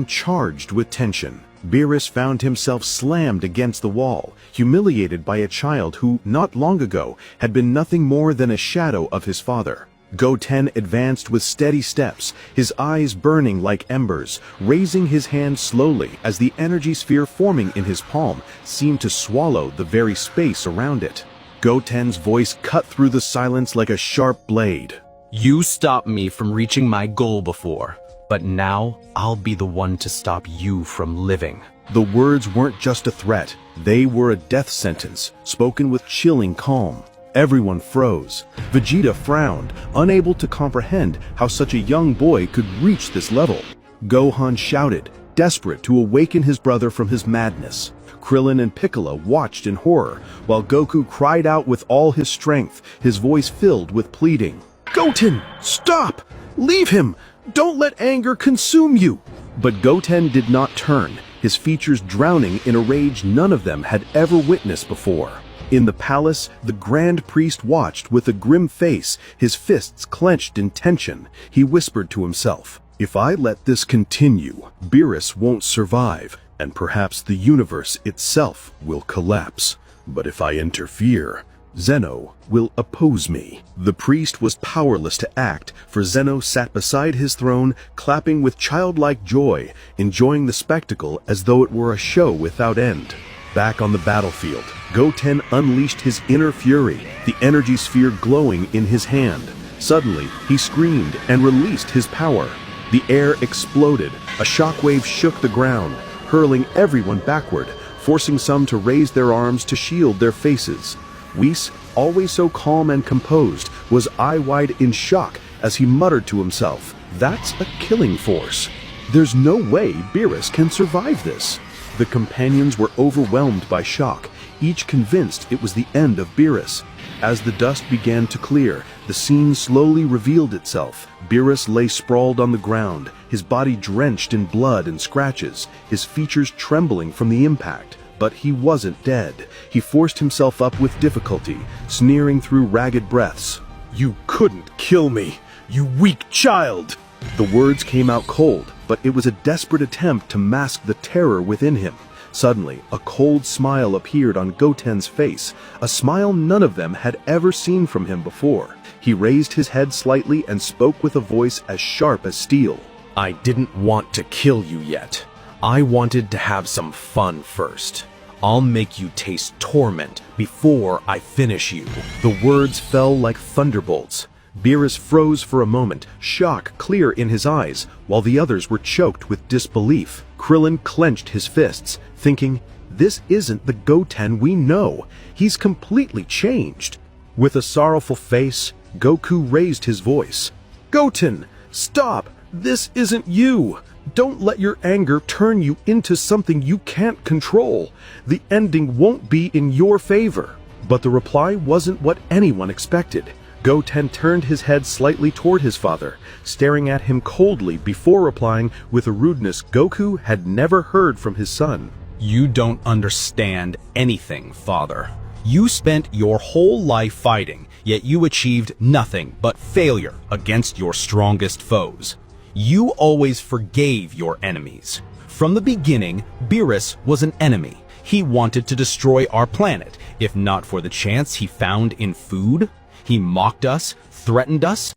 Charged with tension, Beerus found himself slammed against the wall, humiliated by a child who, not long ago, had been nothing more than a shadow of his father. Goten advanced with steady steps, his eyes burning like embers, raising his hand slowly as the energy sphere forming in his palm seemed to swallow the very space around it. Goten's voice cut through the silence like a sharp blade. You stopped me from reaching my goal before, but now I'll be the one to stop you from living. The words weren't just a threat, they were a death sentence, spoken with chilling calm. Everyone froze. Vegeta frowned, unable to comprehend how such a young boy could reach this level. Gohan shouted, desperate to awaken his brother from his madness. Krillin and Piccolo watched in horror, while Goku cried out with all his strength, his voice filled with pleading. "Goten, stop! Leave him! Don't let anger consume you!" But Goten did not turn, his features drowning in a rage none of them had ever witnessed before. In the palace, the Grand Priest watched with a grim face, his fists clenched in tension. He whispered to himself, "If I let this continue, Beerus won't survive, and perhaps the universe itself will collapse. But if I interfere, Zeno will oppose me." The priest was powerless to act, for Zeno sat beside his throne, clapping with childlike joy, enjoying the spectacle as though it were a show without end. Back on the battlefield, Goten unleashed his inner fury, the energy sphere glowing in his hand. Suddenly, he screamed and released his power. The air exploded, a shockwave shook the ground, hurling everyone backward, forcing some to raise their arms to shield their faces. Whis, always so calm and composed, was eye-wide in shock as he muttered to himself, "That's a killing force. There's no way Beerus can survive this." The companions were overwhelmed by shock, each convinced it was the end of Beerus. As the dust began to clear, the scene slowly revealed itself. Beerus lay sprawled on the ground, his body drenched in blood and scratches, his features trembling from the impact. But he wasn't dead. He forced himself up with difficulty, sneering through ragged breaths. "You couldn't kill me, you weak child!" The words came out cold, but it was a desperate attempt to mask the terror within him. Suddenly, a cold smile appeared on Goten's face, a smile none of them had ever seen from him before. He raised his head slightly and spoke with a voice as sharp as steel. I didn't want to kill you yet. I wanted to have some fun first. I'll make you taste torment before I finish you. The words fell like thunderbolts. Beerus froze for a moment, shock clear in his eyes, while the others were choked with disbelief. Krillin clenched his fists, thinking, "This isn't the Goten we know. He's completely changed." With a sorrowful face, Goku raised his voice. "Goten, stop! This isn't you! Don't let your anger turn you into something you can't control. The ending won't be in your favor." But the reply wasn't what anyone expected. Goten turned his head slightly toward his father, staring at him coldly before replying with a rudeness Goku had never heard from his son. You don't understand anything, father. You spent your whole life fighting, yet you achieved nothing but failure against your strongest foes. You always forgave your enemies. From the beginning, Beerus was an enemy. He wanted to destroy our planet, if not for the chance he found in food. He mocked us, threatened us,